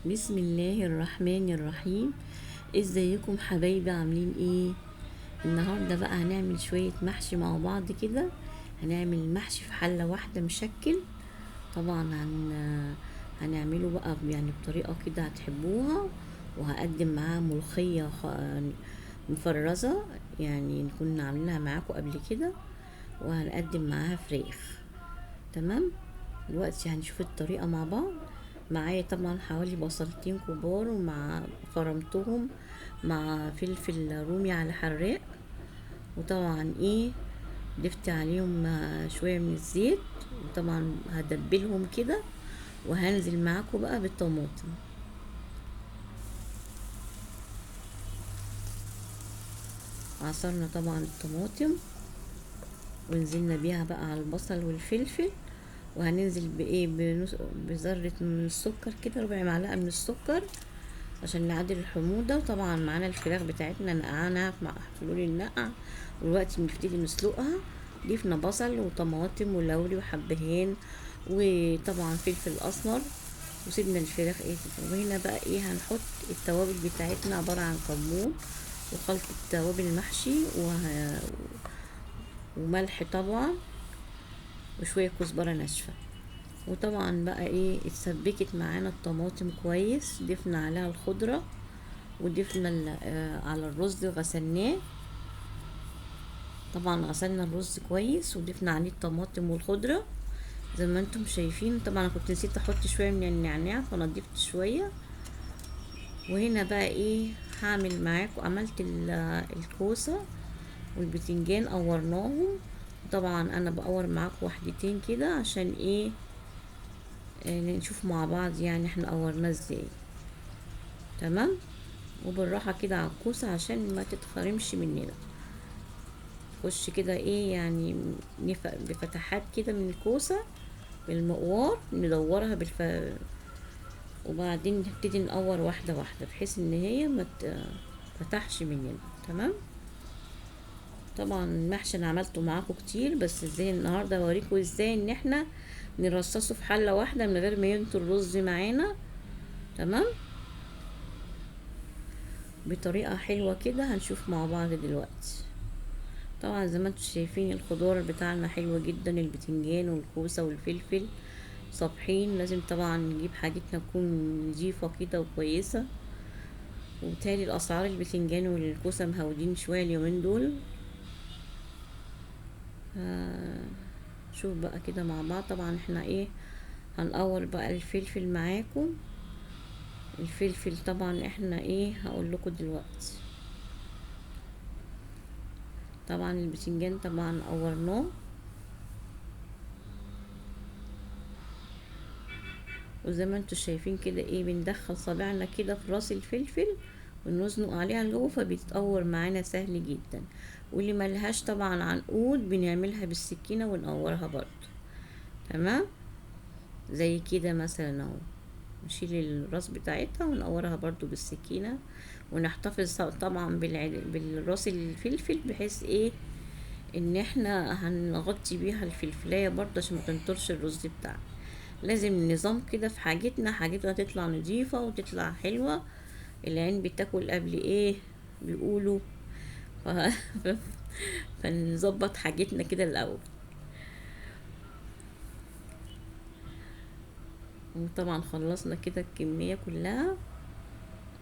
بسم الله الرحمن الرحيم. ازيكم حبايبي، عاملين ايه؟ النهارده بقى هنعمل شويه محشي مع بعض كده. هنعمل محشي في حله واحده مشكل. طبعا هنعمله بقى يعني بطريقه كده هتحبوها. وهقدم معاه ملوخيه مفرزه، يعني كنا عاملينها معاكم قبل كده. وهنقدم معاها فراخ. تمام. دلوقتي هنشوف الطريقة مع بعض. معايا طبعا حوالي بصلتين كبار، ومع فرمتهم مع فلفل رومي على حراق. وطبعا ضفت عليهم شوية من الزيت. وطبعا هدبلهم كده. وهنزل معاكم بقى بالطماطم. عصرنا طبعا الطماطم ونزلنا بيها بقى على البصل والفلفل. وهننزل بذرة من السكر كده، ربع معلقة من السكر عشان نعدل الحموضة. وطبعا معانا الفراخ بتاعتنا نقعناها مع فلول النقع، ودلوقتي بنبتدي نسلقها. ضفنا بصل وطماطم ولوري وحبهان وطبعا فلفل اسمر. وسيبنا الفراخ تتسبك. وهنا بقى هنحط التوابل بتاعتنا، عبارة عن كمون وخلطة توابل محشي وملح طبعا، وشوية كزبرة ناشفة. وطبعا بقى اتسبكت معانا الطماطم كويس. ضفنا عليها الخضرة وضفنا على الرز غسلناه. طبعا غسلنا الرز كويس وضفنا عليه الطماطم والخضرة زي ما انتم شايفين. طبعا انا كنت نسيت احط شوية من النعناع فانا ضفت شوية. وهنا بقى هعمل معاكم. عملت الكوسة والبتنجان قورناهم. طبعا انا بقور معاكم وحدتين كده عشان نشوف مع بعض يعني احنا قورناه ازاي. تمام. وبالراحة كده على الكوسة عشان ما تتخرمش مننا. خش كده يعني بفتحات كده من الكوسة بالمقوار ندورها وبعدين نبتدي نقور واحدة واحدة بحيث ان هي ما تفتحش مننا. تمام. طبعا المحشي انا عملته معاكم كتير، بس ازاي النهارده اوريكم ازاي ان احنا نرصصه في حلة واحدة من غير ما ينطر الرز معانا. تمام. بطريقة حلوة كده هنشوف مع بعض دلوقتي. طبعا زي ما انتم شايفين الخضار بتاعنا حلو جدا، البتنجان والكوسة والفلفل صابحين. لازم طبعا نجيب حاجتنا تكون نضيفة كده وكويسة. وبالتالي الاسعار البتنجان والكوسة مهودين شوية اليومين دول. شوف بقى كده مع بعض. طبعا احنا هنقور بقى الفلفل معاكم. الفلفل طبعا احنا هقول لكم دلوقتي. طبعا البتنجان طبعا قورناه. وزي ما انتوا شايفين كده بندخل صابعنا كده في راس الفلفل ونزنق عليها لجوه فبيتقور معانا سهل جدا. واللي ملهاش طبعا عنقود بنعملها بالسكينة ونقورها برضو. تمام. زي كده مثلا اهو. نشيل الراس بتاعتها ونقورها برضو بالسكينة. ونحتفظ طبعا بالراس الفلفل بحيث ان احنا هنغطي بيها الفلفلاية برضو عشان ما تنطرش الرز بتاعنا. لازم نظام كده في حاجتنا تطلع نظيفة وتطلع حلوة. العين بتاكل قبل بيقولوا. ف... فنظبط حاجتنا كده الاول. وطبعا خلصنا كده الكمية كلها.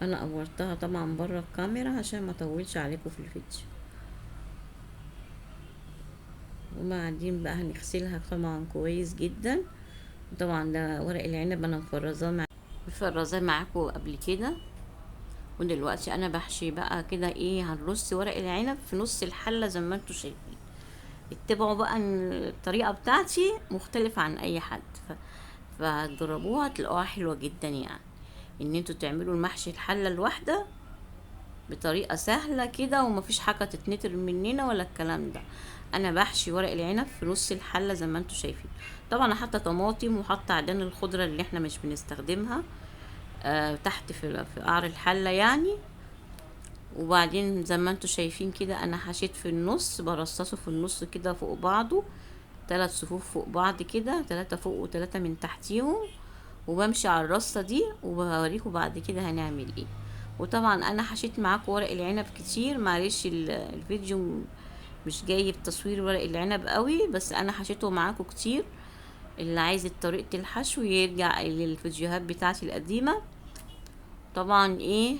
انا قورتها طبعا بره الكاميرا عشان ما اطولش عليكم في الفيديو. وبعدين بقى هنغسلها طبعا كويس جدا. طبعا ده ورق العنب انا مفرزاه معاكم قبل كده. ودلوقتي انا بحشي بقى كده هنرص ورق العنب في نص الحله زي ما انتوا شايفين. اتبعوا بقى إن الطريقه بتاعتي مختلفه عن اي حد. فهتجربوها تلاقوها حلوه جدا يعني. ان انتوا تعملوا المحشي الحله الواحده بطريقه سهله كده ومفيش حاجه تتنتر مننا ولا الكلام ده. انا بحشي ورق العنب في نص الحله زي ما انتوا شايفين. طبعا انا حاطه طماطم وحاطه عيدان الخضره اللي احنا مش بنستخدمها تحت في قعر الحله يعني. وبعدين زي ما انتوا شايفين كده انا حشيت في النص، برصصه في النص كده فوق بعضه. 3 صفوف فوق بعض كده، 3 فوق و3 من تحتيهم. وبمشي على الرصة دي وبوريكم بعد كده هنعمل ايه. وطبعا انا حشيت معاكم ورق العنب كتير، معلش الفيديو مش جايب تصوير ورق العنب قوي، بس انا حشيته معاكم كتير. اللي عايز طريقة الحشو يرجع للفيديوهات بتاعتي القديمة. طبعا ايه،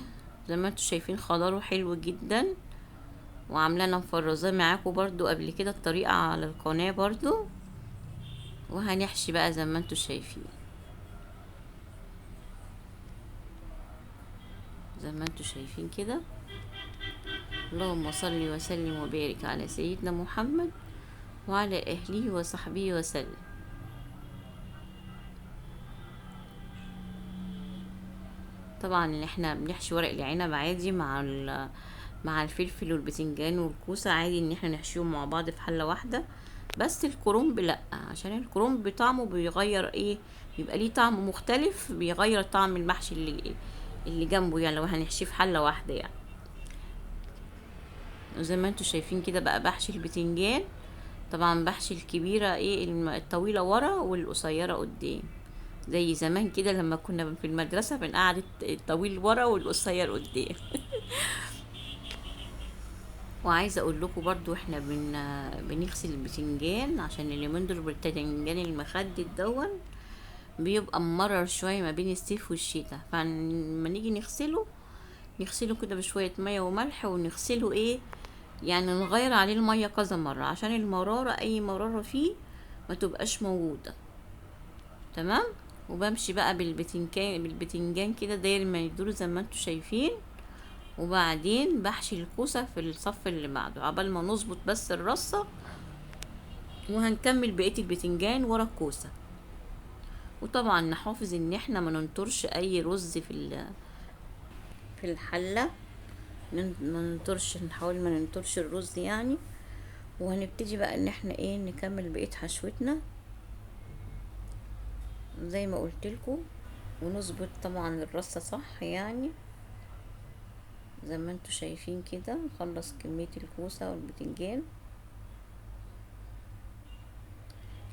زي ما انتوا شايفين خضاره حلو جدا، وعامله انا مفرزاه معاكم برضو قبل كده الطريقة على القناة برضو. وهنحشي بقى زي ما انتوا شايفين، زي ما انتوا شايفين كده. اللهم صل وسلم وبارك على سيدنا محمد وعلى اهله وصحبه وسلم. طبعا احنا بنحشي ورق العنب عادي مع الفلفل والبتنجان والكوسة، عادي ان احنا نحشيهم مع بعض في حلة واحدة. بس الكرنب لا، عشان الكرنب طعمه بيغير ايه، بيبقى ليه طعم مختلف، بيغير طعم المحشي اللي جنبه يعني، لو هنحشيه في حلة واحدة يعني. وزي ما انتوا شايفين كده بقى بحشي البتنجان. طبعا بحشي الكبيرة ايه الطويلة ورا والقصيرة قدام، زي زمان كده لما كنا في المدرسة بنقعد الطويل ورا والقصير قدام. وعايزه اقول لكم برضو احنا بنغسل البتنجان، عشان اليومين دول البتنجان المخدد دون بيبقى ممرر شويه ما بين الصيف والشتاء، فلما نيجي نغسله كده بشويه ميه وملح، ونغسله ايه يعني نغير عليه الميه كذا مره عشان المراره، اي مراره فيه ما تبقاش موجوده. تمام. وبمشي بقى بالبتنجان كده داير ما يدور زي ما انتوا شايفين. وبعدين بحشي الكوسة في الصف اللي بعده عبال ما نظبط بس الرصة، وهنكمل بقية البتنجان ورا الكوسة. وطبعا نحافظ ان احنا ما ننطرش اي رز في الحلة، ما ننطرش، نحاول ما ننطرش الرز يعني. وهنبتدي بقى ان احنا ايه نكمل بقية حشوتنا زي ما قلت لكم، ونظبط طبعا الرصة صح يعني. زي ما انتوا شايفين كده نخلص كمية الكوسة والبتنجان.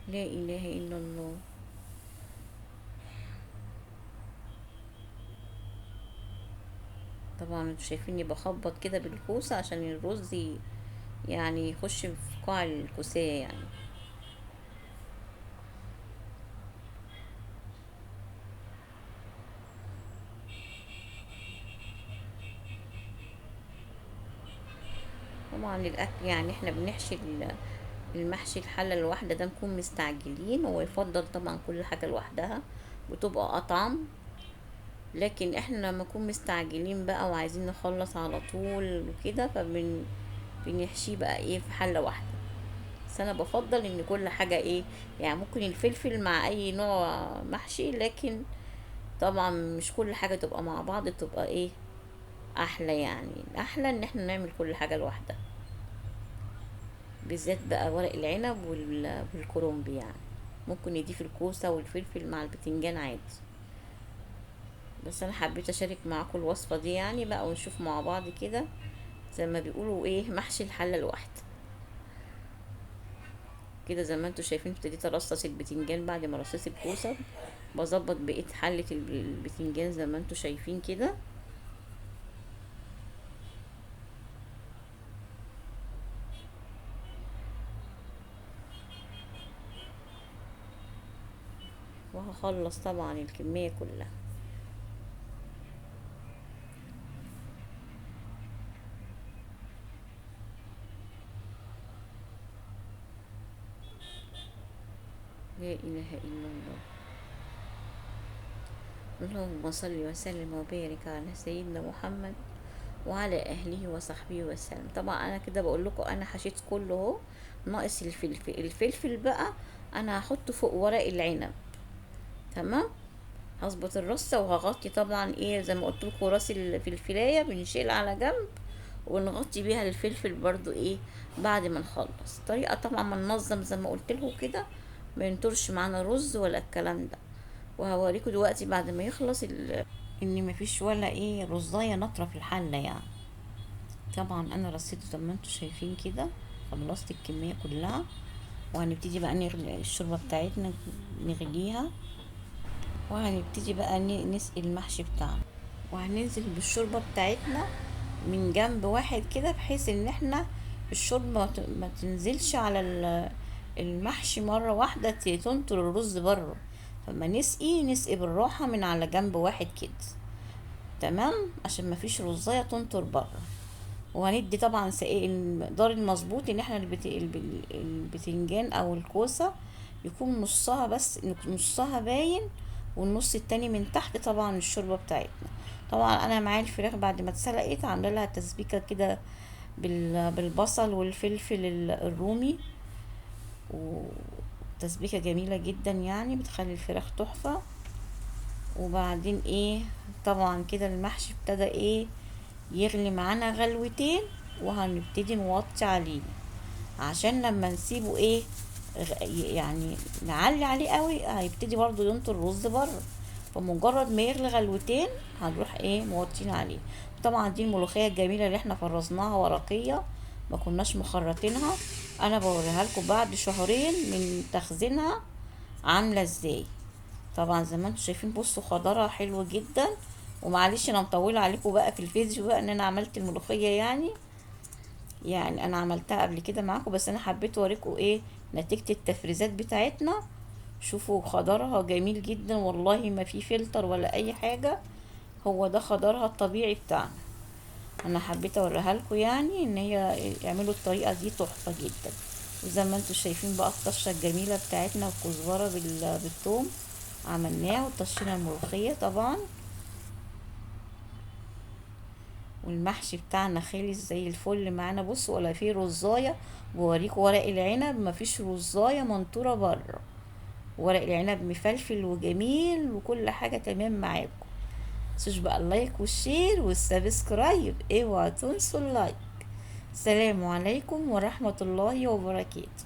لا اله الا الله. طبعا انتوا شايفيني بخبط كده بالكوسة عشان الرز يعني يخش في قاع الكوسية يعني. طبعا الاكل يعني احنا بنحشي المحشي الحلة الواحدة ده نكون مستعجلين، ويفضل طبعا كل حاجة لوحدها بتبقى اطعم. لكن احنا لما نكون مستعجلين بقى وعايزين نخلص على طول وكده بنحشيه بقى ايه في حلة واحدة. بس انا بفضل ان كل حاجة ايه يعني، ممكن الفلفل مع اي نوع محشي، لكن طبعا مش كل حاجة تبقى مع بعض تبقى ايه احلى يعني. الاحلى ان احنا نعمل كل حاجة لوحدها، بالذات بقى ورق العنب والكرنب يعني. ممكن نضيف الكوسة والفلفل مع البتنجان عادي. بس انا حبيت اشارك معاكم الوصفة دي يعني بقى، ونشوف مع بعض كده زي ما بيقولوا ايه محشي الحلة الواحدة كده. زي ما انتوا شايفين ابتديت ارصص البتنجان بعد ما رصيت الكوسة، بظبط بقية حلة البتنجان زي ما انتوا شايفين كده. وهخلص طبعا الكمية كلها. لا اله الا الله. اللهم صل وسلم وبارك على سيدنا محمد وعلى اهله وصحبه وسلم. طبعا انا كده بقول لكم انا حشيت كله اهو، ناقص الفلفل بقى انا هحطه فوق ورق العنب. تمام. هظبط الرصه وهغطي طبعا ايه زي ما قلت لكم، راس الفلفلايه بنشيل على جنب ونغطي بيها الفلفل برضو ايه بعد ما نخلص. طريقه طبعا ما ننظم زي ما قلت لكم كده، ما ينطرش معانا رز ولا الكلام ده. وهوريكم دلوقتي بعد ما يخلص ان مفيش ولا ايه رزايه نطره في الحله يعني. طبعا انا رصيته زي ما انتوا شايفين كده، خلصت الكميه كلها. وهنبتدي بقى نغلي الشوربه بتاعتنا، نغليها. وهنبتدي بقى نسقي المحشي بتاعنا، وهننزل بالشوربة بتاعتنا من جنب واحد كده، بحيث ان احنا الشوربة ما تنزلش على المحشي مرة واحدة تنطر الرز بره. فما نسقي بالراحة من على جنب واحد كده، تمام، عشان ما فيش رزاية تنطر بره. وهندي طبعا سقي المقدار المظبوط، ان احنا البتنجان او الكوسة يكون نصها بس، نصها باين، والنص التاني من تحت طبعا الشوربة بتاعتنا. طبعا انا معايا الفراخ بعد ما اتسلقت عامله لها تسبيكه كده بالبصل والفلفل الرومي، وتسبيكه جميله جدا يعني بتخلي الفراخ تحفه. وبعدين ايه، طبعا كده المحشي ابتدى ايه يغلي معانا غلوتين، وهنبتدي نوطي عليه عشان لما نسيبه ايه يعني نعلي عليه قوي هيبتدي برضو ينطر الرز بره. فمجرد ما يغلي غلوتين هنروح ايه موطين عليه. طبعا دي الملوخيه الجميله اللي احنا فرزناها ورقيه، ما كناش مخرطينها. انا بوريها لكم بعد شهرين من تخزينها عامله ازاي. طبعا زي ما انتم شايفين بصوا خضرها حلو جدا. ومعلش انا مطوله عليكم بقى في الفيديو بقى ان انا عملت الملوخيه يعني انا عملتها قبل كده معاكم، بس انا حبيت اوريكم ايه نتيجة التفريزات بتاعتنا. شوفوا خضرها جميل جدا والله، ما في فلتر ولا اي حاجة، هو ده خضرها الطبيعي بتاعنا. انا حبيت اوريها لكم يعني ان هي يعملوا الطريقة دي تحفة جدا. وزي ما انتم شايفين بقى الطشة الجميلة بتاعتنا، والكزبرة بالثوم عملناها، وطشينا الملوخية طبعا. والمحشي بتاعنا خالص زي الفل معانا، بصوا ولا فيه رزايه. بوريكم ورق العنب مفيش رزايه منطوره بره، ورق العنب مفلفل وجميل وكل حاجه تمام معاكم. متنسوش بقى اللايك والشير والسبسكرايب، اوعوا تنسوا اللايك. السلام عليكم ورحمه الله وبركاته.